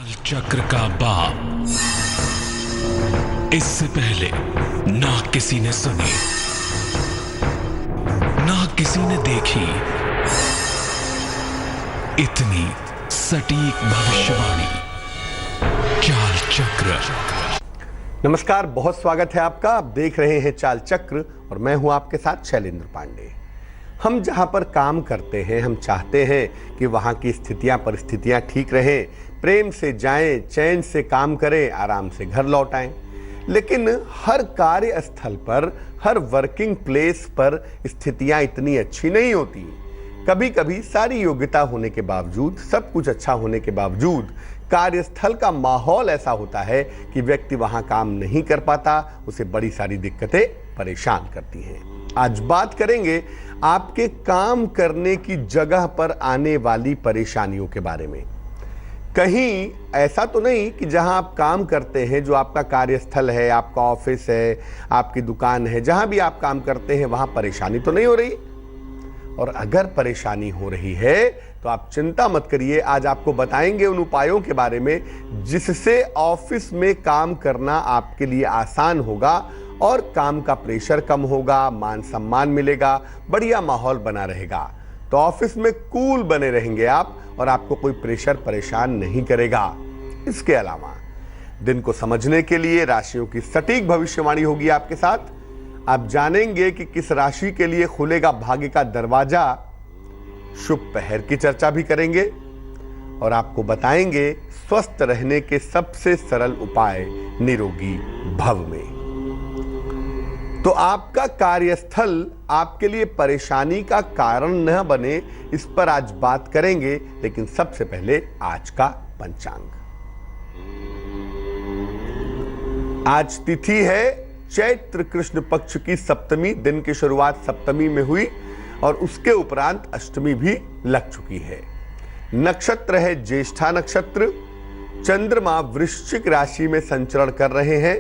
चक्र का बाप इससे पहले ना किसी ने सुनी, ना किसी ने देखी इतनी सटीक भविष्यवाणी। चाल चक्र। नमस्कार, बहुत स्वागत है आपका। आप देख रहे हैं चाल चक्र और मैं हूं आपके साथ शैलेंद्र पांडे। हम जहां पर काम करते हैं, हम चाहते हैं कि वहां की स्थितियां परिस्थितियां ठीक रहें, प्रेम से जाएं, चैन से काम करें, आराम से घर लौट आएं। लेकिन हर कार्यस्थल पर, हर वर्किंग प्लेस पर स्थितियां इतनी अच्छी नहीं होती। कभी कभी सारी योग्यता होने के बावजूद, सब कुछ अच्छा होने के बावजूद कार्यस्थल का माहौल ऐसा होता है कि व्यक्ति वहां काम नहीं कर पाता, उसे बड़ी सारी दिक्कतें परेशान करती हैं। आज बात करेंगे आपके काम करने की जगह पर आने वाली परेशानियों के बारे में। कहीं ऐसा तो नहीं कि जहां आप काम करते हैं, जो आपका कार्यस्थल है, आपका ऑफिस है, आपकी दुकान है, जहां भी आप काम करते हैं वहां परेशानी तो नहीं हो रही। और अगर परेशानी हो रही है तो आप चिंता मत करिए। आज आपको बताएंगे उन उपायों के बारे में जिससे ऑफिस में काम करना आपके लिए आसान होगा और काम का प्रेशर कम होगा, मान सम्मान मिलेगा, बढ़िया माहौल बना रहेगा। तो ऑफिस में कूल बने रहेंगे आप और आपको कोई प्रेशर परेशान नहीं करेगा। इसके अलावा दिन को समझने के लिए राशियों की सटीक भविष्यवाणी होगी आपके साथ। आप जानेंगे कि किस राशि के लिए खुलेगा भाग्य का दरवाजा। शुभ पहर की चर्चा भी करेंगे और आपको बताएंगे स्वस्थ रहने के सबसे सरल उपाय निरोगी भव में। तो आपका कार्यस्थल आपके लिए परेशानी का कारण न बने, इस पर आज बात करेंगे। लेकिन सबसे पहले आज का पंचांग। आज तिथि है चैत्र कृष्ण पक्ष की सप्तमी। दिन की शुरुआत सप्तमी में हुई और उसके उपरांत अष्टमी भी लग चुकी है। नक्षत्र है ज्येष्ठा नक्षत्र। चंद्रमा वृश्चिक राशि में संचरण कर रहे हैं।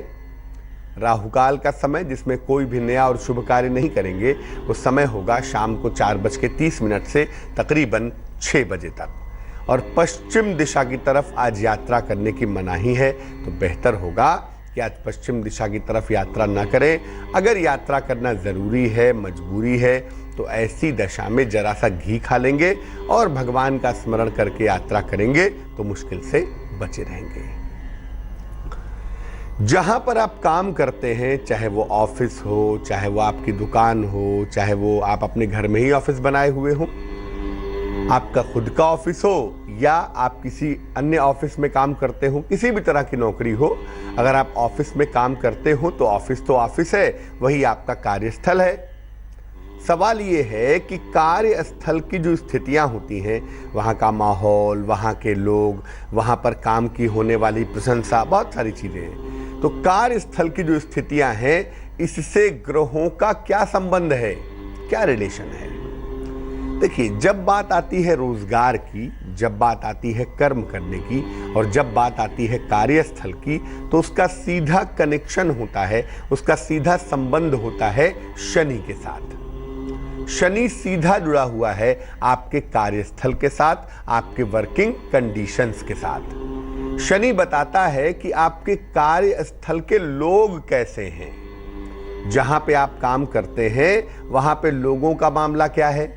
राहुकाल का समय, जिसमें कोई भी नया और शुभ कार्य नहीं करेंगे, वो समय होगा शाम को 4:30 से तकरीबन 6 बजे तक। और पश्चिम दिशा की तरफ आज यात्रा करने की मनाही है, तो बेहतर होगा कि आज पश्चिम दिशा की तरफ यात्रा न करें। अगर यात्रा करना जरूरी है, मजबूरी है, तो ऐसी दशा में जरा सा घी खा लेंगे और भगवान का स्मरण करके यात्रा करेंगे तो मुश्किल से बचे रहेंगे। जहां पर आप काम करते हैं, चाहे वो ऑफिस हो, चाहे वो आपकी दुकान हो, चाहे वो आप अपने घर में ही ऑफिस बनाए हुए हो, आपका खुद का ऑफिस हो या आप किसी अन्य ऑफिस में काम करते हो, किसी भी तरह की नौकरी हो, अगर आप ऑफिस में काम करते हो तो ऑफिस है, वही आपका कार्यस्थल है। सवाल ये है कि कार्यस्थल की जो स्थितियां होती हैं, वहाँ का माहौल, वहाँ के लोग, वहाँ पर काम की होने वाली प्रशंसा, बहुत सारी चीज़ें हैं। तो कार्यस्थल की जो स्थितियां हैं, इससे ग्रहों का क्या संबंध है, क्या रिलेशन है? देखिए, जब बात आती है रोजगार की, जब बात आती है कर्म करने की और जब बात आती है कार्यस्थल की, तो उसका सीधा कनेक्शन होता है, उसका सीधा संबंध होता है शनि के साथ। शनि सीधा जुड़ा हुआ है आपके कार्यस्थल के साथ, आपके वर्किंग कंडीशंस के साथ। शनि बताता है कि आपके कार्यस्थल के लोग कैसे हैं। जहां पे आप काम करते हैं वहां पे लोगों का मामला क्या है,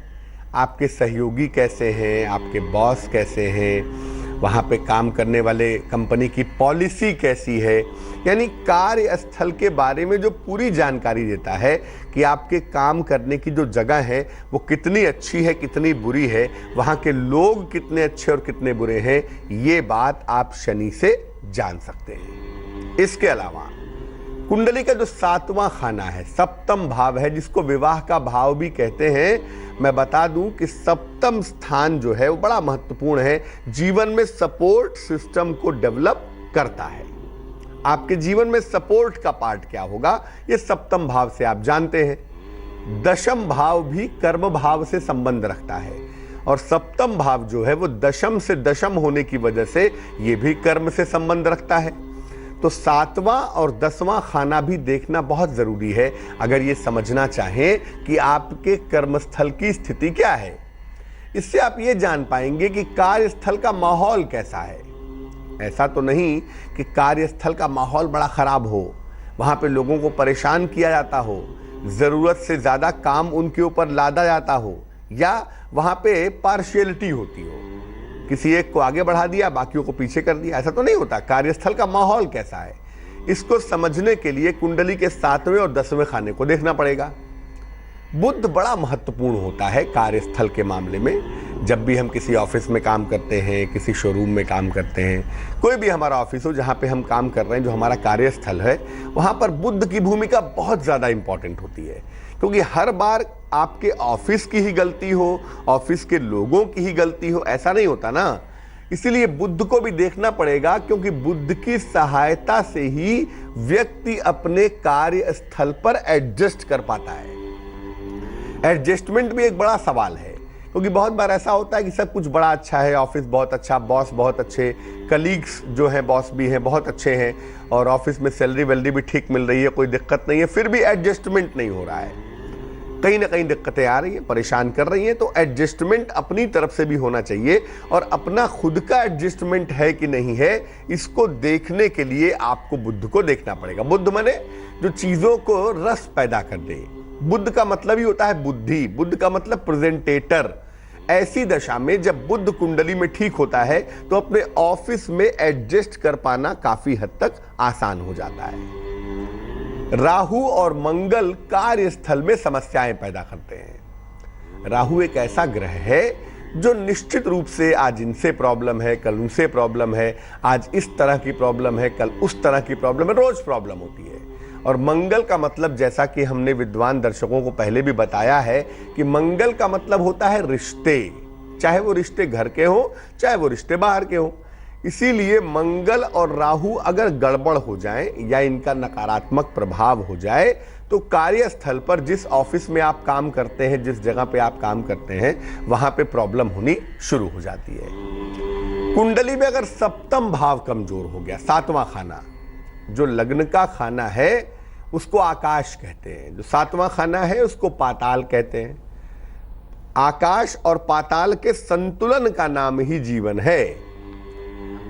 आपके सहयोगी कैसे हैं, आपके बॉस कैसे हैं, वहां पे काम करने वाले कंपनी की पॉलिसी कैसी है। यानी कार्यस्थल के बारे में जो पूरी जानकारी देता है कि आपके काम करने की जो जगह है वो कितनी अच्छी है, कितनी बुरी है, वहाँ के लोग कितने अच्छे और कितने बुरे हैं, ये बात आप शनि से जान सकते हैं। इसके अलावा कुंडली का जो 7वां खाना है, सप्तम भाव है, जिसको विवाह का भाव भी कहते हैं। मैं बता दूं कि सप्तम स्थान जो है वो बड़ा महत्वपूर्ण है, जीवन में सपोर्ट सिस्टम को डेवलप करता है। आपके जीवन में सपोर्ट का पार्ट क्या होगा, ये सप्तम भाव से आप जानते हैं। दशम भाव भी कर्म भाव से संबंध रखता है और सप्तम भाव जो है वो दशम से दशम होने की वजह से ये भी कर्म से संबंध रखता है। तो 7वां और 10वां खाना भी देखना बहुत जरूरी है अगर ये समझना चाहें कि आपके कर्मस्थल की स्थिति क्या है। इससे आप ये जान पाएंगे कि कार्यस्थल का माहौल कैसा है। ऐसा तो नहीं कि कार्यस्थल का माहौल बड़ा खराब हो, वहाँ पे लोगों को परेशान किया जाता हो, ज़रूरत से ज़्यादा काम उनके ऊपर लादा जाता हो, या वहाँ पे पार्शियलिटी होती हो, किसी एक को आगे बढ़ा दिया बाकियों को पीछे कर दिया। ऐसा तो नहीं होता। कार्यस्थल का माहौल कैसा है, इसको समझने के लिए कुंडली के 7वें और 10वें खाने को देखना पड़ेगा। बुध बड़ा महत्वपूर्ण होता है कार्यस्थल के मामले में। जब भी हम किसी ऑफिस में काम करते हैं, किसी शोरूम में काम करते हैं, कोई भी हमारा ऑफिस हो जहाँ पे हम काम कर रहे हैं, जो हमारा कार्यस्थल है, वहाँ पर बुध की भूमिका बहुत ज़्यादा इंपॉर्टेंट होती है। क्योंकि हर बार आपके ऑफिस की ही गलती हो, ऑफिस के लोगों की ही गलती हो, ऐसा नहीं होता ना। इसीलिए बुध को भी देखना पड़ेगा, क्योंकि बुध की सहायता से ही व्यक्ति अपने कार्यस्थल पर एडजस्ट कर पाता है। एडजस्टमेंट भी एक बड़ा सवाल है, क्योंकि बहुत बार ऐसा होता है कि सब कुछ बड़ा अच्छा है, ऑफिस बहुत अच्छा, बॉस बहुत अच्छे, कलीग्स जो हैं बॉस भी हैं बहुत अच्छे हैं, और ऑफिस में सैलरी वैलरी भी ठीक मिल रही है, कोई दिक्कत नहीं है, फिर भी एडजस्टमेंट नहीं हो रहा है, कहीं ना कहीं दिक्कतें आ रही हैं, परेशान कर रही हैं। तो एडजस्टमेंट अपनी तरफ से भी होना चाहिए, और अपना खुद का एडजस्टमेंट है कि नहीं है, इसको देखने के लिए आपको बुध को देखना पड़ेगा। बुध माने जो चीज़ों को रस पैदा कर दे। बुध का मतलब ही होता है बुद्धि, बुध का मतलब प्रेजेंटेटर। ऐसी दशा में जब बुध कुंडली में ठीक होता है तो अपने ऑफिस में एडजस्ट कर पाना काफी हद तक आसान हो जाता है। राहु और मंगल कार्यस्थल में समस्याएं पैदा करते हैं। राहु एक ऐसा ग्रह है जो निश्चित रूप से आज इनसे प्रॉब्लम है, कल उनसे प्रॉब्लम है, आज इस तरह की प्रॉब्लम है, कल उस तरह की प्रॉब्लम है, रोज प्रॉब्लम होती है। और मंगल का मतलब, जैसा कि हमने विद्वान दर्शकों को पहले भी बताया है, कि मंगल का मतलब होता है रिश्ते, चाहे वो रिश्ते घर के हों, चाहे वो रिश्ते बाहर के हों। इसीलिए मंगल और राहु अगर गड़बड़ हो जाए या इनका नकारात्मक प्रभाव हो जाए तो कार्यस्थल पर, जिस ऑफिस में आप काम करते हैं, जिस जगह पे आप काम करते हैं, वहां पे प्रॉब्लम होनी शुरू हो जाती है। कुंडली में अगर सप्तम भाव कमजोर हो गया, 7वां खाना जो लग्न का खाना है उसको आकाश कहते हैं, जो 7वां खाना है उसको पाताल कहते हैं। आकाश और पाताल के संतुलन का नाम ही जीवन है,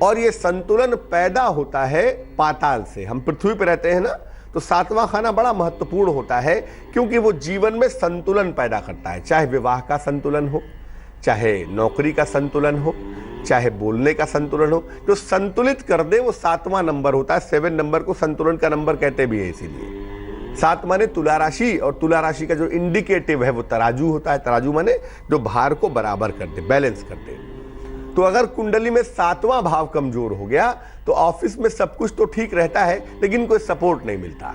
और ये संतुलन पैदा होता है पाताल से। हम पृथ्वी पर रहते हैं ना, तो 7वां खाना बड़ा महत्वपूर्ण होता है, क्योंकि वो जीवन में संतुलन पैदा करता है। चाहे विवाह का संतुलन हो, चाहे नौकरी का संतुलन हो, चाहे बोलने का संतुलन हो, जो संतुलित कर दे वो 7वां नंबर होता है। 7 नंबर को संतुलन का नंबर कहते भी है। इसीलिए 7 माने तुला राशि, और तुला राशि का जो इंडिकेटिव है वो तराजू होता है। तराजू माने जो भार को बराबर कर दे, बैलेंस कर दे। तो अगर कुंडली में 7वां भाव कमजोर हो गया तो ऑफिस में सब कुछ तो ठीक रहता है, लेकिन कोई सपोर्ट नहीं मिलता।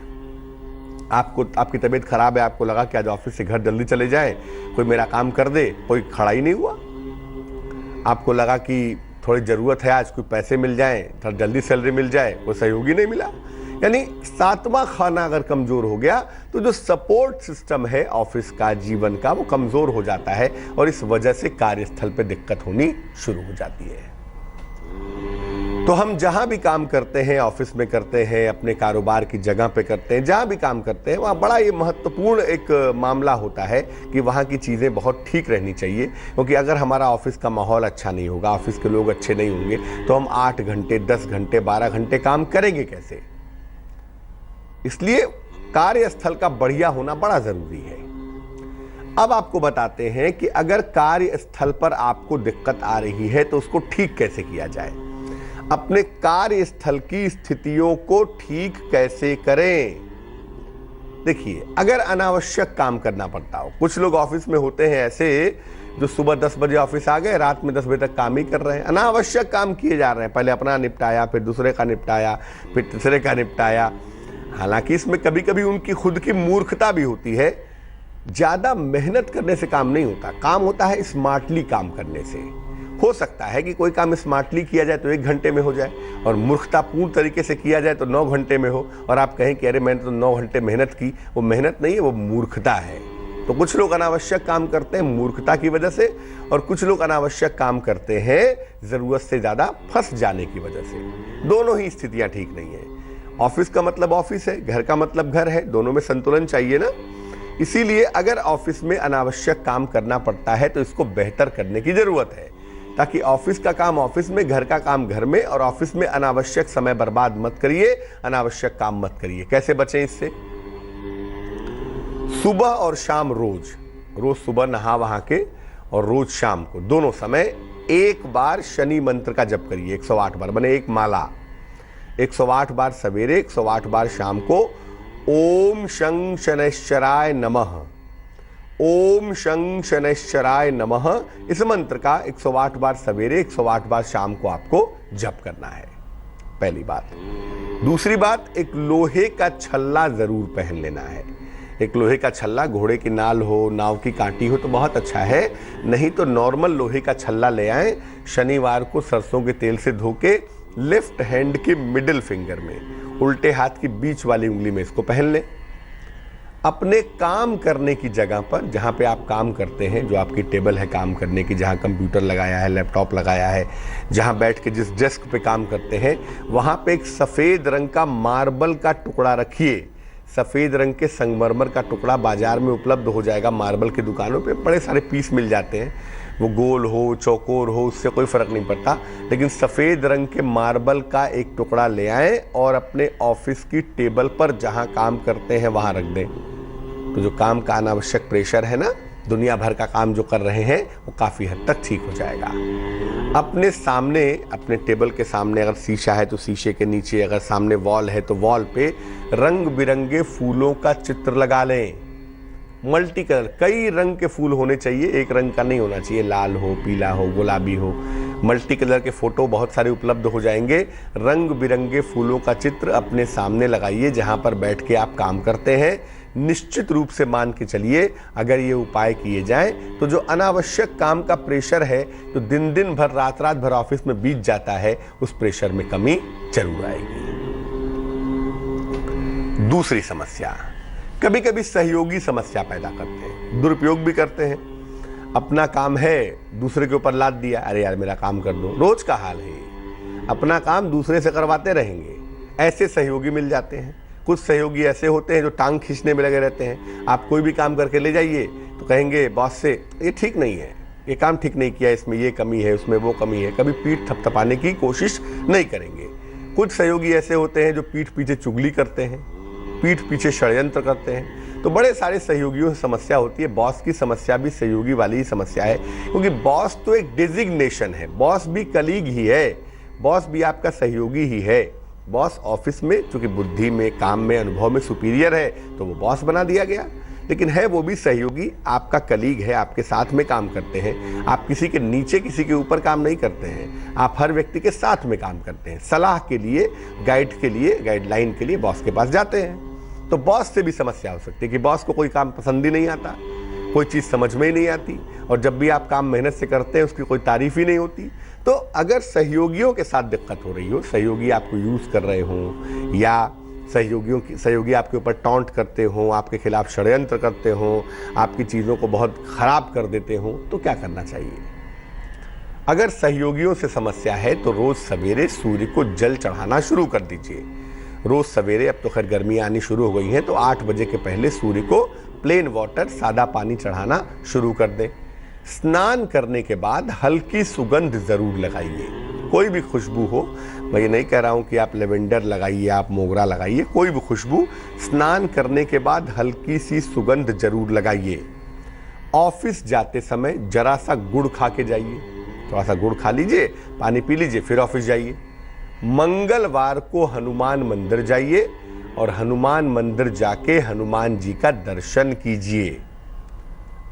आपकी तबीयत खराब है, आपको लगा कि आज ऑफिस से घर जल्दी चले जाए, कोई मेरा काम कर दे, कोई खड़ा ही नहीं हुआ। आपको लगा कि थोड़ी ज़रूरत है, आज कोई पैसे मिल जाएं, थोड़ा जल्दी सैलरी मिल जाए, कोई सहयोगी नहीं मिला। यानी 7वां खाना अगर कमज़ोर हो गया तो जो सपोर्ट सिस्टम है ऑफिस का, जीवन का, वो कमज़ोर हो जाता है, और इस वजह से कार्यस्थल पे दिक्कत होनी शुरू हो जाती है। तो हम जहाँ भी काम करते हैं, ऑफिस में करते हैं, अपने कारोबार की जगह पे करते हैं, जहाँ भी काम करते हैं, वहाँ बड़ा ये महत्वपूर्ण एक मामला होता है कि वहाँ की चीज़ें बहुत ठीक रहनी चाहिए। क्योंकि अगर हमारा ऑफिस का माहौल अच्छा नहीं होगा, ऑफिस के लोग अच्छे नहीं होंगे, तो हम 8 घंटे, 10 घंटे, 12 घंटे काम करेंगे कैसे? इसलिए कार्यस्थल का बढ़िया होना बड़ा ज़रूरी है। अब आपको बताते हैं कि अगर कार्यस्थल पर आपको दिक्कत आ रही है तो उसको ठीक कैसे किया जाए। अपने कार्यस्थल की स्थितियों को ठीक कैसे करें। देखिए, अगर अनावश्यक काम करना पड़ता हो, कुछ लोग ऑफिस में होते हैं ऐसे जो सुबह 10 बजे ऑफिस आ गए, रात में 10 बजे तक काम ही कर रहे हैं, अनावश्यक काम किए जा रहे हैं। पहले अपना निपटाया, फिर दूसरे का निपटाया, फिर तीसरे का निपटाया। हालांकि इसमें कभी कभी उनकी खुद की मूर्खता भी होती है। ज़्यादा मेहनत करने से काम नहीं होता, काम होता है स्मार्टली काम करने से। हो सकता है कि कोई काम स्मार्टली किया जाए तो 1 घंटे में हो जाए, और मूर्खतापूर्ण तरीके से किया जाए तो 9 घंटे में हो, और आप कहें कि अरे मैंने तो 9 घंटे मेहनत की। वो मेहनत नहीं है, वो मूर्खता है। तो कुछ लोग अनावश्यक काम करते हैं मूर्खता की वजह से, और कुछ लोग अनावश्यक काम करते हैं ज़रूरत से ज़्यादा फंस जाने की वजह से। दोनों ही स्थितियाँ ठीक नहीं है। ऑफिस का मतलब ऑफिस है, घर का मतलब घर है, दोनों में संतुलन चाहिए ना। इसीलिए अगर ऑफिस में अनावश्यक काम करना पड़ता है तो इसको बेहतर करने की ज़रूरत है। ताकि ऑफिस का काम ऑफिस में, घर का काम घर में, और ऑफिस में अनावश्यक समय बर्बाद मत करिए, अनावश्यक काम मत करिए। कैसे बचें इससे? सुबह और शाम रोज सुबह नहा वहा के और रोज शाम को दोनों समय एक बार शनि मंत्र का जप करिए 108 बार, बने एक माला। 108 बार सवेरे, 108 बार शाम को ओम शं शनैश्चराय नमः, ओम शं शनैश्चराय नमः, इस मंत्र का 108 बार सवेरे, 108 बार शाम को आपको जप करना है। पहली बात। दूसरी बात, एक लोहे का छल्ला जरूर पहन लेना है। एक लोहे का छल्ला, घोड़े की नाल हो, नाव की कांटी हो तो बहुत अच्छा है, नहीं तो नॉर्मल लोहे का छल्ला ले आएं। शनिवार को सरसों के तेल से धो के लेफ्ट हैंड के मिडिल फिंगर में, उल्टे हाथ की बीच वाली उंगली में इसको पहन लें। अपने काम करने की जगह पर, जहाँ पे आप काम करते हैं, जो आपकी टेबल है काम करने की, जहाँ कंप्यूटर लगाया है, लैपटॉप लगाया है, जहाँ बैठ के जिस डेस्क पे काम करते हैं, वहाँ पे एक सफ़ेद रंग का मार्बल का टुकड़ा रखिए। सफ़ेद रंग के संगमरमर का टुकड़ा बाजार में उपलब्ध हो जाएगा, मार्बल की दुकानों पे बड़े सारे पीस मिल जाते हैं, वो गोल हो चौकोर हो उससे कोई फ़र्क नहीं पड़ता, लेकिन सफ़ेद रंग के मार्बल का एक टुकड़ा ले आएँ और अपने ऑफिस की टेबल पर जहाँ काम करते हैं वहाँ रख दें। तो जो काम का अनावश्यक प्रेशर है ना, दुनिया भर का काम जो कर रहे हैं, वो काफ़ी हद तक ठीक हो जाएगा। अपने सामने, अपने टेबल के सामने अगर शीशा है तो शीशे के नीचे, अगर सामने वॉल है तो वॉल पे रंग बिरंगे फूलों का चित्र लगा लें। मल्टी कलर, कई रंग के फूल होने चाहिए, एक रंग का नहीं होना चाहिए, लाल हो, पीला हो, गुलाबी हो। मल्टी कलर के फोटो बहुत सारे उपलब्ध हो जाएंगे। रंग बिरंगे फूलों का चित्र अपने सामने लगाइए जहां पर बैठ के आप काम करते हैं। निश्चित रूप से मान के चलिए, अगर ये उपाय किए जाएं तो जो अनावश्यक काम का प्रेशर है, तो दिन दिन भर, रात रात भर ऑफिस में बीत जाता है, उस प्रेशर में कमी जरूर आएगी। दूसरी समस्या, कभी कभी सहयोगी समस्या पैदा करते हैं, दुरुपयोग भी करते हैं। अपना काम है, दूसरे के ऊपर लाद दिया, अरे यार मेरा काम कर दो, रोज का हाल है। अपना काम दूसरे से करवाते रहेंगे, ऐसे सहयोगी मिल जाते हैं। कुछ सहयोगी ऐसे होते हैं जो टांग खींचने में लगे रहते हैं। आप कोई भी काम करके ले जाइए तो कहेंगे बॉस से, ये ठीक नहीं है, ये काम ठीक नहीं किया, इसमें ये कमी है, उसमें वो कमी है। कभी पीठ थपथपाने की कोशिश नहीं करेंगे। कुछ सहयोगी ऐसे होते हैं जो पीठ पीछे चुगली करते हैं, पीठ पीछे षड्यंत्र करते हैं। तो बड़े सारे सहयोगियों से समस्या होती है। बॉस की समस्या भी सहयोगी वाली ही समस्या है, क्योंकि बॉस तो एक डिजिग्नेशन है, बॉस भी कलीग ही है, बॉस भी आपका सहयोगी ही है। बॉस ऑफिस में चूंकि बुद्धि में, काम में, अनुभव में सुपीरियर है तो वो बॉस बना दिया गया, लेकिन है वो भी सहयोगी, आपका कलीग है, आपके साथ में काम करते हैं। आप किसी के नीचे, किसी के ऊपर काम नहीं करते हैं, आप हर व्यक्ति के साथ में काम करते हैं। सलाह के लिए, गाइड के लिए, गाइडलाइन के लिए बॉस के पास जाते हैं। तो बॉस से भी समस्या हो सकती है कि बॉस को कोई काम पसंद ही नहीं आता, कोई चीज़ समझ में ही नहीं आती, और जब भी आप काम मेहनत से करते हैं उसकी कोई तारीफ ही नहीं होती। तो अगर सहयोगियों के साथ दिक्कत हो रही हो, सहयोगी आपको यूज़ कर रहे हों, या सहयोगी आपके ऊपर टॉन्ट करते हों, आपके खिलाफ षड्यंत्र करते हों, आपकी चीज़ों को बहुत ख़राब कर देते हों, तो क्या करना चाहिए? अगर सहयोगियों से समस्या है तो रोज़ सवेरे सूर्य को जल चढ़ाना शुरू कर दीजिए। रोज़ सवेरे, अब तो खैर गर्मियाँ आनी शुरू हो गई हैं, तो 8 बजे के पहले सूर्य को प्लेन वाटर, सादा पानी चढ़ाना शुरू कर दें। स्नान करने के बाद हल्की सुगंध ज़रूर लगाइए, कोई भी खुशबू हो। मैं ये नहीं कह रहा हूँ कि आप लेवेंडर लगाइए, आप मोगरा लगाइए, कोई भी खुशबू। स्नान करने के बाद हल्की सी सुगंध जरूर लगाइए। ऑफिस जाते समय जरा सा गुड़ खा के जाइए, थोड़ा सा गुड़ खा लीजिए, पानी पी लीजिए, फिर ऑफिस जाइए। मंगलवार को हनुमान मंदिर जाइए और हनुमान मंदिर जाके हनुमान जी का दर्शन कीजिए।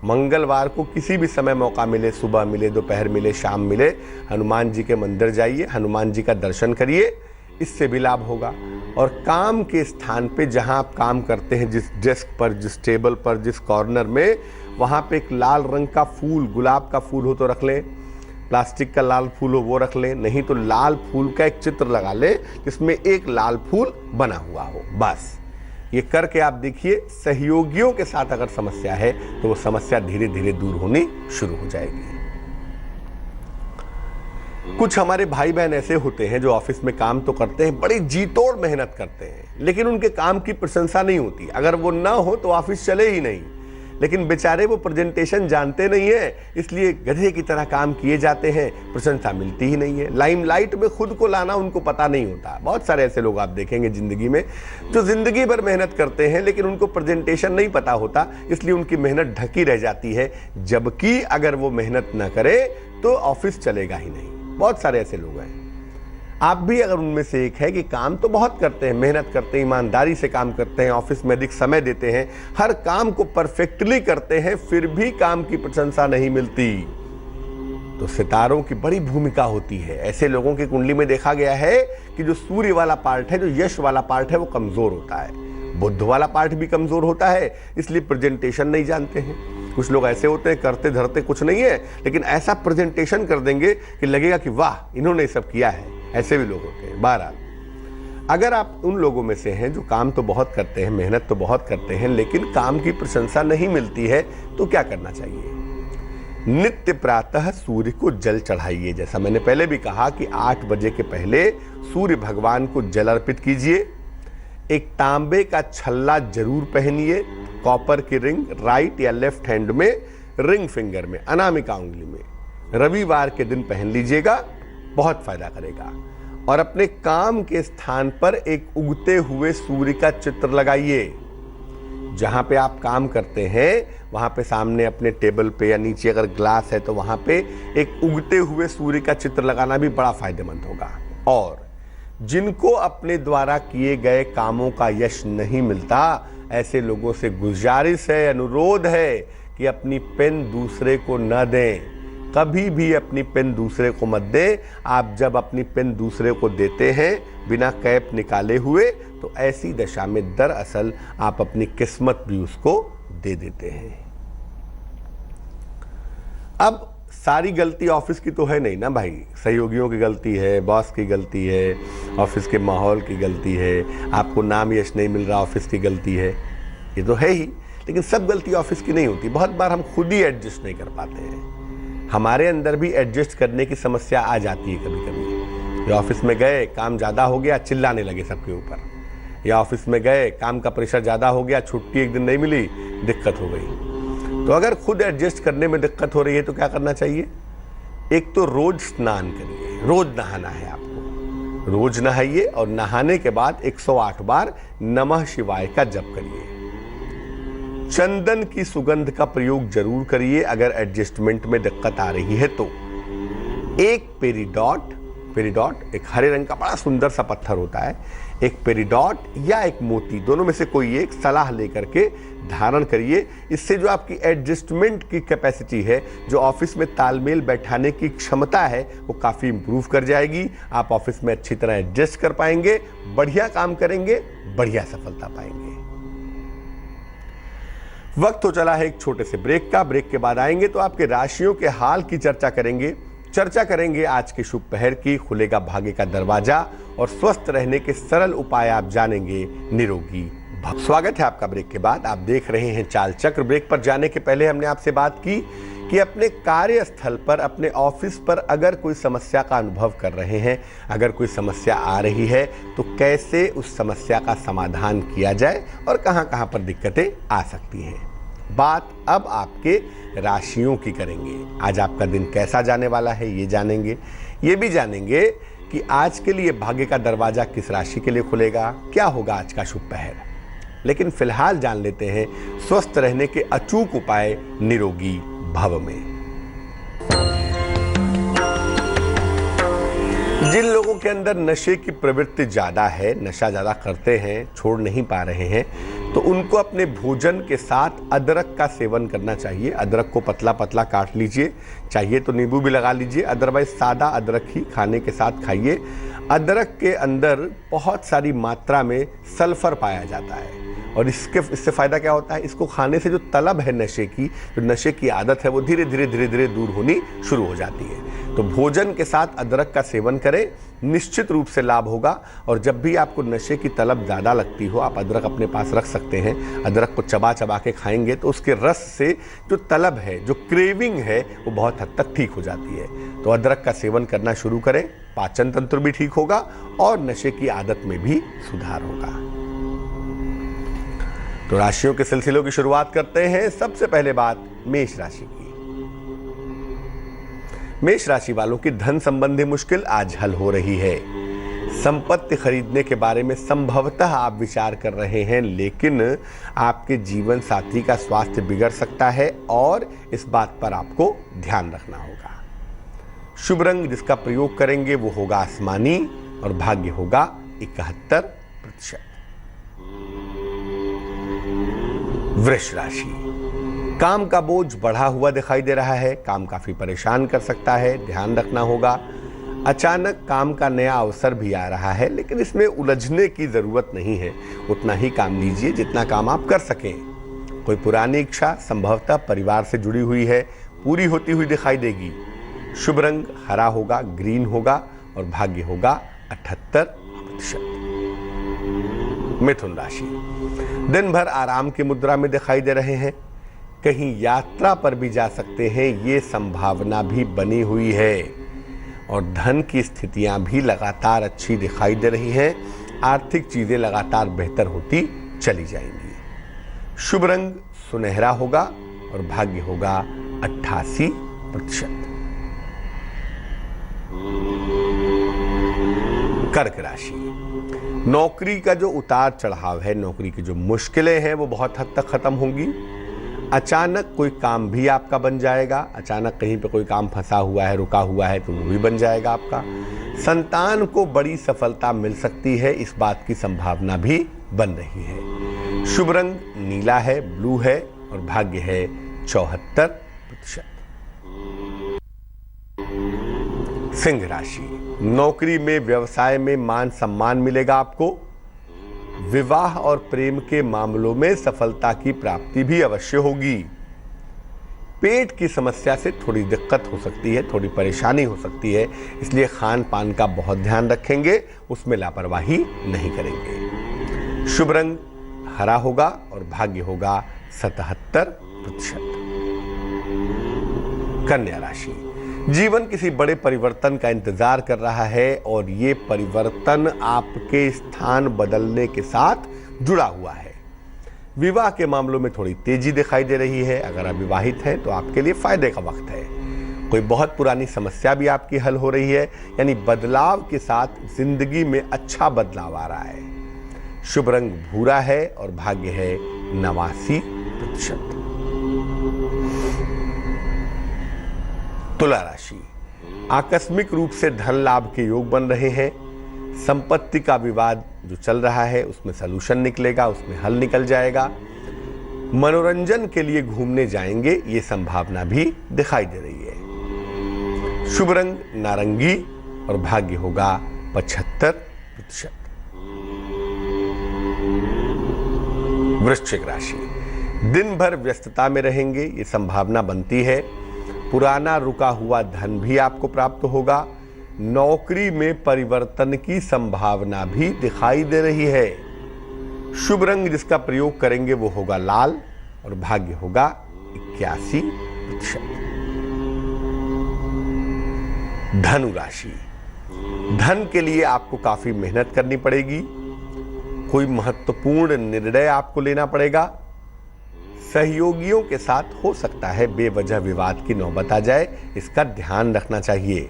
मंगलवार को किसी भी समय मौका मिले, सुबह मिले, दोपहर मिले, शाम मिले, हनुमान जी के मंदिर जाइए, हनुमान जी का दर्शन करिए, इससे भी लाभ होगा। और काम के स्थान पे जहां आप काम करते हैं, जिस डेस्क पर, जिस टेबल पर, जिस कॉर्नर में, वहां पे एक लाल रंग का फूल, गुलाब का फूल हो तो रख लें, प्लास्टिक का लाल फूल हो वो रख लें, नहीं तो लाल फूल का एक चित्र लगा लें जिसमें एक लाल फूल बना हुआ हो। बस ये करके आप देखिए, सहयोगियों के साथ अगर समस्या है तो वो समस्या धीरे धीरे दूर होनी शुरू हो जाएगी। कुछ हमारे भाई बहन ऐसे होते हैं जो ऑफिस में काम तो करते हैं, बड़ी जी तोड़ मेहनत करते हैं, लेकिन उनके काम की प्रशंसा नहीं होती। अगर वो ना हो तो ऑफिस चले ही नहीं। लेकिन बेचारे वो प्रेजेंटेशन जानते नहीं है, इसलिए गधे की तरह काम किए जाते हैं, प्रशंसा मिलती ही नहीं है। लाइमलाइट में खुद को लाना उनको पता नहीं होता। बहुत सारे ऐसे लोग आप देखेंगे जिंदगी में जो जिंदगी भर मेहनत करते हैं, लेकिन उनको प्रेजेंटेशन नहीं पता होता, इसलिए उनकी मेहनत ढकी रह जाती है। जबकि अगर वो मेहनत न करे तो ऑफिस चलेगा ही नहीं। बहुत सारे ऐसे लोग हैं, आप भी अगर उनमें से एक है कि काम तो बहुत करते हैं, मेहनत करते हैं, ईमानदारी से काम करते हैं, ऑफिस में अधिक समय देते हैं, हर काम को परफेक्टली करते हैं, फिर भी काम की प्रशंसा नहीं मिलती, तो सितारों की बड़ी भूमिका होती है। ऐसे लोगों की कुंडली में देखा गया है कि जो सूर्य वाला पार्ट है, जो यश वाला पार्ट है, वो कमजोर होता है। बुध वाला पार्ट भी कमजोर होता है, इसलिए प्रेजेंटेशन नहीं जानते हैं। कुछ लोग ऐसे होते हैं, करते धरते कुछ नहीं है, लेकिन ऐसा प्रेजेंटेशन कर देंगे कि लगेगा कि वाह इन्होंने सब किया है। ऐसे भी लोग होते हैं। बहरहाल, अगर आप उन लोगों में से हैं जो काम तो बहुत करते हैं, मेहनत तो बहुत करते हैं, लेकिन काम की प्रशंसा नहीं मिलती है, तो क्या करना चाहिए? नित्य प्रातः सूर्य को जल चढ़ाइए। जैसा मैंने पहले भी कहा कि 8 बजे के पहले सूर्य भगवान को जल अर्पित कीजिए। एक तांबे का छल्ला जरूर पहनिए, कॉपर की रिंग राइट या लेफ्ट हैंड में, रिंग फिंगर में, अनामिका उंगली में रविवार के दिन पहन लीजिएगा, बहुत फायदा करेगा। और अपने काम के स्थान पर एक उगते हुए सूर्य का चित्र लगाइए। जहां पे आप काम करते हैं वहां पे सामने अपने टेबल पे या नीचे अगर ग्लास है तो वहां पे एक उगते हुए सूर्य का चित्र लगाना भी बड़ा फायदेमंद होगा। और जिनको अपने द्वारा किए गए कामों का यश नहीं मिलता, ऐसे लोगों से गुजारिश है, अनुरोध है कि अपनी पेन दूसरे को न दें। कभी भी अपनी पेन दूसरे को मत दें। आप जब अपनी पेन दूसरे को देते हैं बिना कैप निकाले हुए, तो ऐसी दशा में दरअसल आप अपनी किस्मत भी उसको दे देते हैं। अब सारी गलती ऑफिस की तो है नहीं ना भाई, सहयोगियों की गलती है, बॉस की गलती है, ऑफिस के माहौल की गलती है, आपको नाम यश नहीं मिल रहा ऑफिस की गलती है, ये तो है ही। लेकिन सब गलती ऑफिस की नहीं होती। बहुत बार हम खुद ही एडजस्ट नहीं कर पाते हैं। हमारे अंदर भी एडजस्ट करने की समस्या आ जाती है कभी कभी। या ऑफिस में गए, काम ज़्यादा हो गया, चिल्लाने लगे सबके ऊपर। या ऑफिस में गए, काम का प्रेशर ज़्यादा हो गया, छुट्टी एक दिन नहीं मिली, दिक्कत हो गई। तो अगर खुद एडजस्ट करने में दिक्कत हो रही है तो क्या करना चाहिए? एक तो रोज स्नान करिए, रोज नहाना है आपको। रोज नहाइए और नहाने के बाद 108 बार नमः शिवाय का जप करिए। चंदन की सुगंध का प्रयोग जरूर करिए अगर एडजस्टमेंट में दिक्कत आ रही है तो। एक पेरिडॉट एक हरे रंग का बड़ा सुंदर सा पत्थर होता है, एक पेरिडॉट या एक मोती, दोनों में से कोई एक सलाह लेकर के धारण करिए। इससे जो आपकी एडजस्टमेंट की कैपेसिटी है, जो ऑफिस में तालमेल बैठाने की क्षमता है, वो काफी इंप्रूव कर जाएगी। आप ऑफिस में अच्छी तरह एडजस्ट कर पाएंगे, बढ़िया काम करेंगे, बढ़िया सफलता पाएंगे। वक्त हो चला है एक छोटे से ब्रेक का। ब्रेक के बाद आएंगे तो आपके राशियों के हाल की चर्चा करेंगे आज के शुभ पहर की, खुलेगा भाग्य का दरवाजा और स्वस्थ रहने के सरल उपाय आप जानेंगे निरोगी भव। स्वागत है आपका ब्रेक के बाद। आप देख रहे हैं चाल चक्र। ब्रेक पर जाने के पहले हमने आपसे बात की कि अपने कार्यस्थल पर, अपने ऑफिस पर अगर कोई समस्या का अनुभव कर रहे हैं, अगर कोई समस्या आ रही है, तो कैसे उस समस्या का समाधान किया जाए और कहां-कहां पर दिक्कतें आ सकती हैं। बात अब आपके राशियों की करेंगे। आज आपका दिन कैसा जाने वाला है ये जानेंगे। ये भी जानेंगे कि आज के लिए भाग्य का दरवाजा किस राशि के लिए खुलेगा, क्या होगा आज का शुभ पहर। लेकिन फिलहाल जान लेते हैं स्वस्थ रहने के अचूक उपाय निरोगी भव में। जिन लोगों के अंदर नशे की प्रवृत्ति ज़्यादा है, नशा ज़्यादा करते हैं, छोड़ नहीं पा रहे हैं, तो उनको अपने भोजन के साथ अदरक का सेवन करना चाहिए। अदरक को पतला पतला काट लीजिए, चाहिए तो नींबू भी लगा लीजिए, अदरवाइज सादा अदरक ही खाने के साथ खाइए। अदरक के अंदर बहुत सारी मात्रा में सल्फर पाया जाता है और इससे फ़ायदा क्या होता है? इसको खाने से जो तलब है नशे की, जो नशे की आदत है, वो धीरे धीरे दूर होनी शुरू हो जाती है। तो भोजन के साथ अदरक का सेवन करें, निश्चित रूप से लाभ होगा। और जब भी आपको नशे की तलब ज़्यादा लगती हो, आप अदरक अपने पास रख सकते हैं। अदरक को चबा चबा के खाएंगे तो उसके रस से जो तलब है, जो क्रेविंग है, वो बहुत हद तक ठीक हो जाती है। तो अदरक का सेवन करना शुरू करें, पाचन तंत्र भी ठीक होगा और नशे की आदत में भी सुधार होगा। तो तो राशियों के सिलसिलों की शुरुआत करते हैं। सबसे पहले बात मेष राशि की। मेष राशि वालों की धन संबंधी मुश्किल आज हल हो रही है। संपत्ति खरीदने के बारे में संभवतः आप विचार कर रहे हैं, लेकिन आपके जीवन साथी का स्वास्थ्य बिगड़ सकता है और इस बात पर आपको ध्यान रखना होगा। शुभ रंग जिसका प्रयोग करेंगे वो होगा आसमानी और भाग्य होगा 71%। वृष राशि, काम का बोझ बढ़ा हुआ दिखाई दे रहा है। काम काफी परेशान कर सकता है, ध्यान रखना होगा। अचानक काम का नया अवसर भी आ रहा है, लेकिन इसमें उलझने की जरूरत नहीं है। उतना ही काम लीजिए जितना काम आप कर सकें। कोई पुरानी इच्छा संभवतः परिवार से जुड़ी हुई है, पूरी होती हुई दिखाई देगी। शुभ रंग हरा होगा, ग्रीन होगा और भाग्य होगा 78%। मिथुन राशि, दिन भर आराम की मुद्रा में दिखाई दे रहे हैं। कहीं यात्रा पर भी जा सकते हैं, ये संभावना भी बनी हुई है और धन की स्थितियां भी लगातार अच्छी दिखाई दे रही हैं। आर्थिक चीजें लगातार बेहतर होती चली जाएंगी। शुभ रंग सुनहरा होगा और भाग्य होगा 88%। कर्क राशि, नौकरी का जो उतार चढ़ाव है, नौकरी की जो मुश्किलें हैं वो बहुत हद तक खत्म होंगी। अचानक कोई काम भी आपका बन जाएगा। अचानक कहीं पे कोई काम फंसा हुआ है, रुका हुआ है, तो वो भी बन जाएगा आपका। संतान को बड़ी सफलता मिल सकती है, इस बात की संभावना भी बन रही है। शुभ रंग नीला है, ब्लू है और भाग्य है 74%। सिंह राशि, नौकरी में, व्यवसाय में मान सम्मान मिलेगा आपको। विवाह और प्रेम के मामलों में सफलता की प्राप्ति भी अवश्य होगी। पेट की समस्या से थोड़ी दिक्कत हो सकती है, थोड़ी परेशानी हो सकती है, इसलिए खान पान का बहुत ध्यान रखेंगे, उसमें लापरवाही नहीं करेंगे। शुभ रंग हरा होगा और भाग्य होगा 77%। कन्या राशि, जीवन किसी बड़े परिवर्तन का इंतजार कर रहा है और ये परिवर्तन आपके स्थान बदलने के साथ जुड़ा हुआ है। विवाह के मामलों में थोड़ी तेजी दिखाई दे रही है। अगर आप विवाहित हैं तो आपके लिए फायदे का वक्त है। कोई बहुत पुरानी समस्या भी आपकी हल हो रही है, यानी बदलाव के साथ जिंदगी में अच्छा बदलाव आ रहा है। शुभ रंग भूरा है और भाग्य है 89%। तुला राशि, आकस्मिक रूप से धन लाभ के योग बन रहे हैं। संपत्ति का विवाद जो चल रहा है उसमें सलूशन निकलेगा, उसमें हल निकल जाएगा। मनोरंजन के लिए घूमने जाएंगे, ये संभावना भी दिखाई दे रही है। शुभ रंग नारंगी और भाग्य होगा 75%। वृश्चिक राशि, दिन भर व्यस्तता में रहेंगे, ये संभावना बनती है। पुराना रुका हुआ धन भी आपको प्राप्त होगा। नौकरी में परिवर्तन की संभावना भी दिखाई दे रही है। शुभ रंग जिसका प्रयोग करेंगे वो होगा लाल और भाग्य होगा 81%। धनु राशि, धन के लिए आपको काफी मेहनत करनी पड़ेगी। कोई महत्वपूर्ण निर्णय आपको लेना पड़ेगा। सहयोगियों के साथ हो सकता है बेवजह विवाद की नौबत आ जाए, इसका ध्यान रखना चाहिए।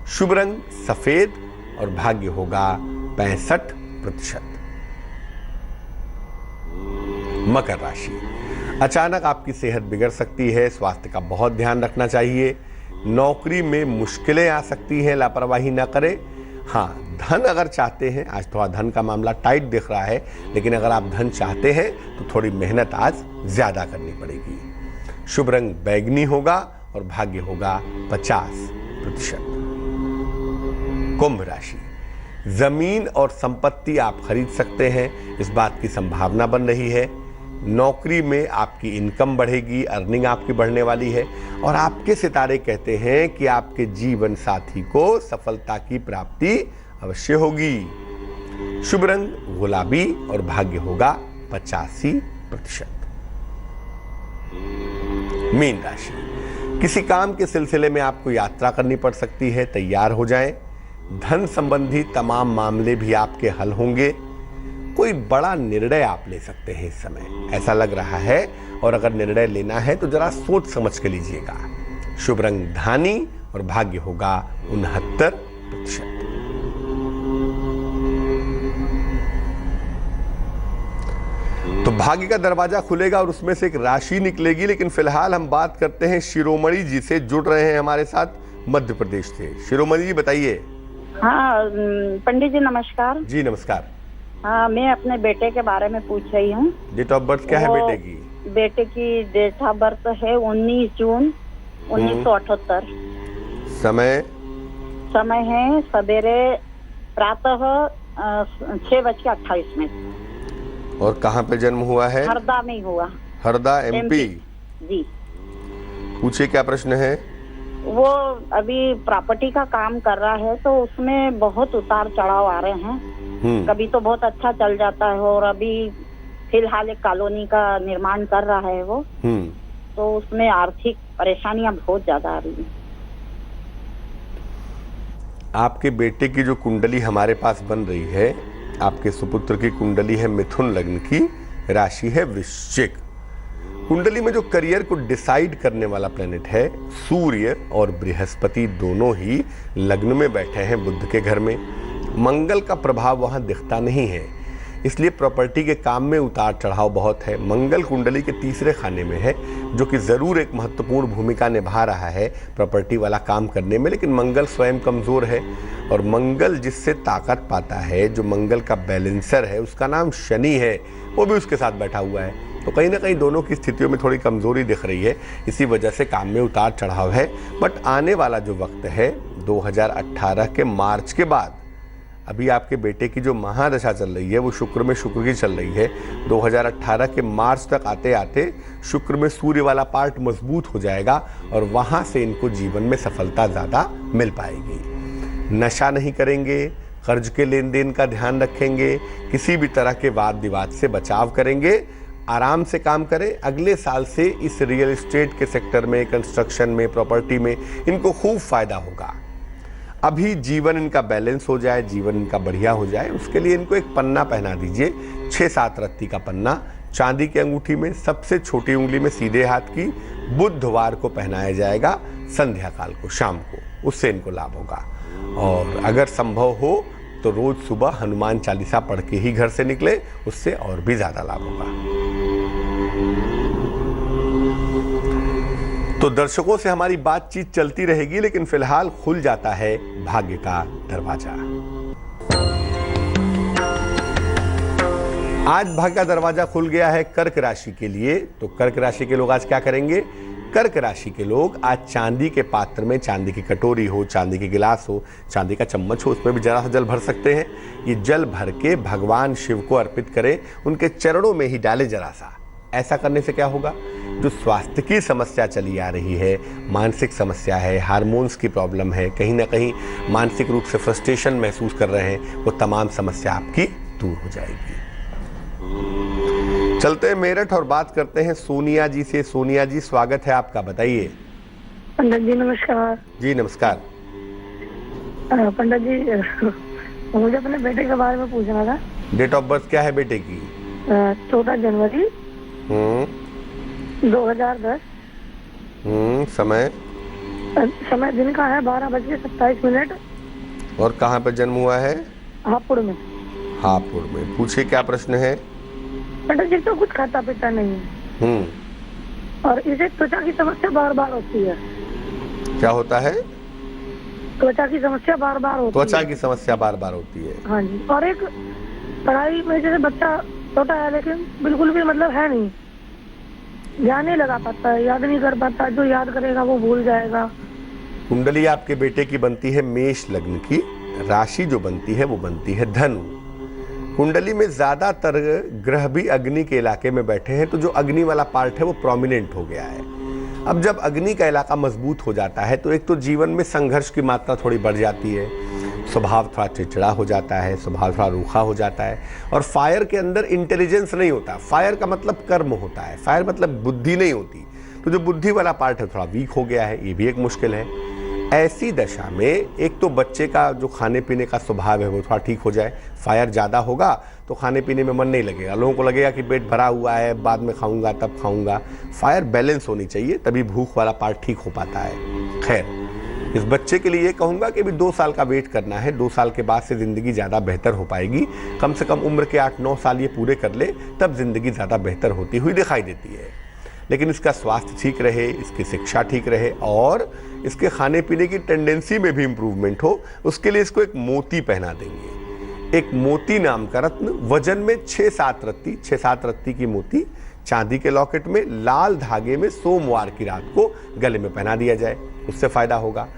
शुभ रंग सफेद और भाग्य होगा 65%। मकर राशि, अचानक आपकी सेहत बिगड़ सकती है, स्वास्थ्य का बहुत ध्यान रखना चाहिए। नौकरी में मुश्किलें आ सकती हैं, लापरवाही ना करें। हाँ, धन अगर चाहते हैं, आज थोड़ा धन का मामला टाइट दिख रहा है, लेकिन अगर आप धन चाहते हैं तो थोड़ी मेहनत आज ज्यादा करनी पड़ेगी। शुभ रंग बैगनी होगा और भाग्य होगा 50%। कुंभ राशि, जमीन और संपत्ति आप खरीद सकते हैं, इस बात की संभावना बन रही है। नौकरी में आपकी इनकम बढ़ेगी, अर्निंग आपकी बढ़ने वाली है और आपके सितारे कहते हैं कि आपके जीवन साथी को सफलता की प्राप्ति अवश्य होगी। शुभ रंग गुलाबी और भाग्य होगा 85%। मीन राशि, किसी काम के सिलसिले में आपको यात्रा करनी पड़ सकती है, तैयार हो जाएं। धन संबंधी तमाम मामले भी आपके हल होंगे। कोई बड़ा निर्णय आप ले सकते हैं इस समय, ऐसा लग रहा है। और अगर निर्णय लेना है तो जरा सोच समझ के लीजिएगा। शुभ रंग धानी और भाग्य होगा 69%। तो भाग्य का दरवाजा खुलेगा और उसमें से एक राशि निकलेगी। लेकिन फिलहाल हम बात करते हैं शिरोमणि जी से, जुड़ रहे हैं हमारे साथ मध्य प्रदेश से। शिरोमणि जी बताइए। हाँ पंडित जी नमस्कार। जी नमस्कार। हाँ, मैं अपने बेटे के बारे में पूछ रही हूँ। डेट ऑफ बर्थ क्या है बेटे की? बेटे की डेट ऑफ बर्थ है 19 जून 1978। समय है सवेरे प्रातः 6:28। और कहाँ पे जन्म हुआ है? हरदा में हुआ। हरदा एमपी जी। पूछिए क्या प्रश्न है? वो अभी प्रॉपर्टी का काम कर रहा है तो उसमें बहुत उतार चढ़ाव आ रहे हैं। कभी तो बहुत अच्छा चल जाता है और अभी फिलहाल एक कॉलोनी का निर्माण कर रहा है वो, तो उसमें आर्थिक परेशानियां बहुत ज्यादा आ रही हैं। आपके बेटे की जो कुंडली हमारे पास बन रही है, आपके सुपुत्र की कुंडली है मिथुन लग्न की, राशि है वृश्चिक। कुंडली में जो करियर को डिसाइड करने वाला प्लेनेट है सूर्य और बृहस्पति दोनों ही लग्न में बैठे हैं बुध के घर में। मंगल का प्रभाव वहां दिखता नहीं है, इसलिए प्रॉपर्टी के काम में उतार चढ़ाव बहुत है। मंगल कुंडली के तीसरे खाने में है, जो कि ज़रूर एक महत्वपूर्ण भूमिका निभा रहा है प्रॉपर्टी वाला काम करने में, लेकिन मंगल स्वयं कमज़ोर है। और मंगल जिससे ताकत पाता है, जो मंगल का बैलेंसर है, उसका नाम शनि है, वो भी उसके साथ बैठा हुआ है। तो कहीं ना कहीं दोनों की स्थितियों में थोड़ी कमज़ोरी दिख रही है, इसी वजह से काम में उतार चढ़ाव है। बट आने वाला जो वक्त है 2018 के मार्च के बाद, अभी आपके बेटे की जो महादशा चल रही है वो शुक्र में शुक्र की चल रही है। 2018 के मार्च तक आते आते शुक्र में सूर्य वाला पार्ट मजबूत हो जाएगा और वहाँ से इनको जीवन में सफलता ज़्यादा मिल पाएगी। नशा नहीं करेंगे, कर्ज के लेन देन का ध्यान रखेंगे, किसी भी तरह के वाद विवाद से बचाव करेंगे, आराम से काम करें। अगले साल से इस रियल एस्टेट के सेक्टर में, कंस्ट्रक्शन में, प्रॉपर्टी में इनको खूब फायदा होगा। अभी जीवन इनका बैलेंस हो जाए, जीवन इनका बढ़िया हो जाए, उसके लिए इनको एक पन्ना पहना दीजिए, 6-7 रत्ती का पन्ना, चांदी की अंगूठी में, सबसे छोटी उंगली में सीधे हाथ की, बुधवार को पहनाया जाएगा, संध्या काल को, शाम को, उससे इनको लाभ होगा। और अगर संभव हो तो रोज सुबह हनुमान चालीसा पढ़ के ही घर से निकले, उससे और भी ज्यादा लाभ होगा। तो दर्शकों से हमारी बातचीत चलती रहेगी, लेकिन फिलहाल खुल जाता है भाग्य का दरवाजा। आज भाग्य का दरवाजा खुल गया है कर्क राशि के लिए। तो कर्क राशि के लोग आज क्या करेंगे? कर्क राशि के लोग आज चांदी के पात्र में, चांदी की कटोरी हो, चांदी की गिलास हो, चांदी का चम्मच हो, उसमें भी जरा सा जल भर सकते हैं। ये जल भर के भगवान शिव को अर्पित करें, उनके चरणों में ही डालें जरा सा। ऐसा करने से क्या होगा? जो स्वास्थ्य की समस्या चली आ रही है, मानसिक समस्या है, हार्मोन्स की प्रॉब्लम है, कहीं ना कहीं मानसिक रूप से फ्रस्ट्रेशन महसूस कर रहे हैं, वो तमाम समस्या आपकी दूर हो जाएगी। चलते हैं मेरठ और बात करते हैं सोनिया जी से। सोनिया जी स्वागत है आपका, बताइए। पंडित जी नमस्कार। जी नमस्कार। पंडित जी मुझे अपने बेटे के बारे में पूछना था। डेट ऑफ बर्थ क्या है बेटे की? 14 जनवरी 2010। समय दिन का है 12:27। और कहाँ पे जन्म हुआ है? हापुड़ में। हापुड़ में। पूछिए क्या प्रश्न है? पंडित जी तो कुछ खाता पीता नहीं है और इसे त्वचा की समस्या बार बार होती है। क्या होता है? त्वचा की समस्या बार बार होती है। त्वचा की समस्या बार बार होती है। हाँ जी। और एक पढ़ाई में जैसे बच्चा छोटा है लेकिन बिल्कुल भी मतलब है नहीं, ध्यान नहीं लगा पाता है, याद नहीं कर पाता, जो याद करेगा वो भूल जाएगा। कुंडली आपके बेटे की बनती है मेष लग्न की, राशि जो बनती है वो बनती है धनु। कुंडली में ज्यादातर ग्रह भी अग्नि के इलाके में बैठे हैं, तो जो अग्नि वाला पार्ट है वो प्रोमिनेंट हो गया है। अब जब अग्नि का इलाका मजबूत हो जाता है तो एक तो जीवन में संघर्ष की मात्रा थोड़ी बढ़ जाती है, स्वभाव थोड़ा चिड़चिड़ा हो जाता है, स्वभाव थोड़ा रूखा हो जाता है। और फायर के अंदर इंटेलिजेंस नहीं होता। फायर का मतलब कर्म होता है, फायर मतलब बुद्धि नहीं होती। तो जो बुद्धि वाला पार्ट है थोड़ा वीक हो गया है, ये भी एक मुश्किल है। ऐसी दशा में एक तो बच्चे का जो खाने पीने का स्वभाव है वो थोड़ा ठीक हो जाए। फायर ज़्यादा होगा तो खाने पीने में मन नहीं लगेगा, लोगों को लगेगा कि पेट भरा हुआ है, बाद में खाऊंगा तब खाऊंगा। फायर बैलेंस होनी चाहिए, तभी भूख वाला पार्ट ठीक हो पाता है। खैर, इस बच्चे के लिए ये कहूँगा कि अभी 2 साल का वेट करना है। 2 साल के बाद से ज़िंदगी ज़्यादा बेहतर हो पाएगी। कम से कम उम्र के 8-9 साल ये पूरे कर ले, तब ज़िंदगी ज़्यादा बेहतर होती हुई दिखाई देती है। लेकिन इसका स्वास्थ्य ठीक रहे, इसकी शिक्षा ठीक रहे और इसके खाने पीने की टेंडेंसी में भी इम्प्रूवमेंट हो, उसके लिए इसको एक मोती पहना देंगे। एक मोती नाम का रत्न, वजन में 6-7 रत्ती की मोती चांदी के लॉकेट में लाल धागे में सोमवार की रात को गले में पहना दिया जाए, उससे फायदा होगा।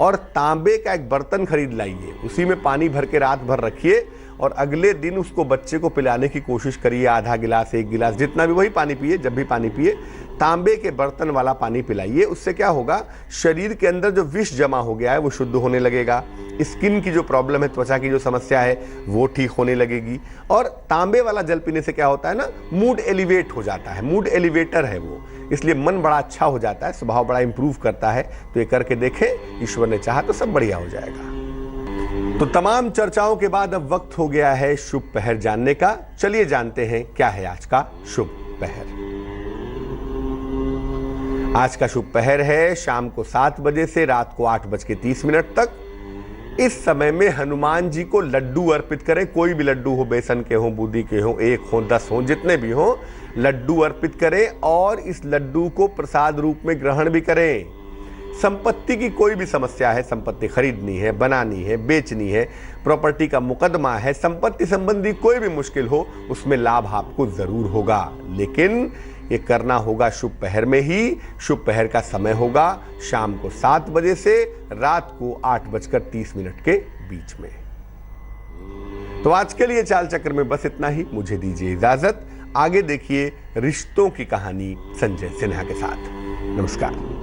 और तांबे का एक बर्तन खरीद लाइए, उसी में पानी भर के रात भर रखिए और अगले दिन उसको बच्चे को पिलाने की कोशिश करिए। आधा गिलास, 1 गिलास, जितना भी, वही पानी पिए। जब भी पानी पिए तांबे के बर्तन वाला पानी पिलाइए। उससे क्या होगा, शरीर के अंदर जो विष जमा हो गया है वो शुद्ध होने लगेगा। स्किन की जो प्रॉब्लम है, त्वचा की जो समस्या है, वो ठीक होने लगेगी। और तांबे वाला जल पीने से क्या होता है ना, मूड एलिवेट हो जाता है, मूड एलिवेटर है वो, इसलिए मन बड़ा अच्छा हो जाता है, स्वभाव बड़ा इंप्रूव करता है। तो ये करके देखें, ईश्वर ने चाहा तो सब बढ़िया हो जाएगा। तो तमाम चर्चाओं के बाद अब वक्त हो गया है शुभ पहर जानने का। चलिए जानते हैं क्या है आज का शुभ पहर। आज का शुभ पहर है शाम को 7 बजे से रात को 8:30 तक। इस समय में हनुमान जी को लड्डू अर्पित करें। कोई भी लड्डू हो, बेसन के हो, बूंदी के हो, 1 हो, 10 हो, जितने भी हो, लड्डू अर्पित करें और इस लड्डू को प्रसाद रूप में ग्रहण भी करें। संपत्ति की कोई भी समस्या है, संपत्ति खरीदनी है, बनानी है, बेचनी है, प्रॉपर्टी का मुकदमा है, संपत्ति संबंधी कोई भी मुश्किल हो, उसमें लाभ आपको जरूर होगा। लेकिन ये करना होगा शुभ पहर में ही। शुभ पहर का समय होगा शाम को 7 बजे से रात को 8:30 के बीच में। तो आज के लिए चाल चक्र में बस इतना ही। मुझे दीजिए इजाजत। आगे देखिए रिश्तों की कहानी संजय सिन्हा के साथ। नमस्कार।